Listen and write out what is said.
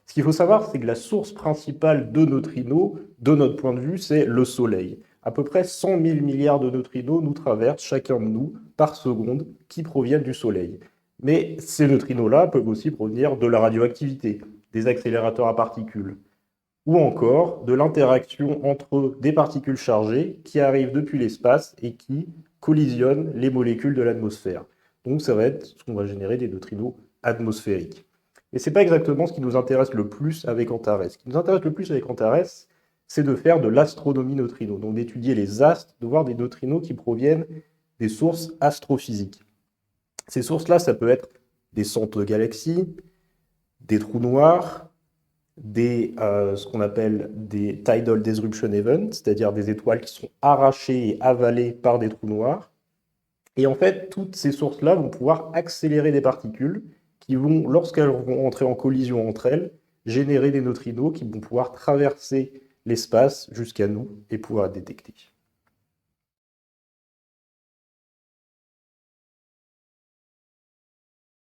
Ce qu'il faut savoir, c'est que la source principale de neutrinos, de notre point de vue, c'est le Soleil. À peu près 100 000 milliards de neutrinos nous traversent, chacun de nous, par seconde, qui proviennent du Soleil. Mais ces neutrinos-là peuvent aussi provenir de la radioactivité, des accélérateurs à particules, ou encore de l'interaction entre des particules chargées qui arrivent depuis l'espace et qui collisionnent les molécules de l'atmosphère. Donc ça va être ce qu'on va générer des neutrinos atmosphériques. Mais ce n'est pas exactement ce qui nous intéresse le plus avec Antares. Ce qui nous intéresse le plus avec Antares, c'est de faire de l'astronomie neutrino, donc d'étudier les astres, de voir des neutrinos qui proviennent des sources astrophysiques. Ces sources-là, ça peut être des centres de galaxies, des trous noirs, ce qu'on appelle des tidal disruption events, c'est-à-dire des étoiles qui sont arrachées et avalées par des trous noirs. Et en fait, toutes ces sources-là vont pouvoir accélérer des particules qui vont, lorsqu'elles vont entrer en collision entre elles, générer des neutrinos qui vont pouvoir traverser l'espace jusqu'à nous et pouvoir être détectés.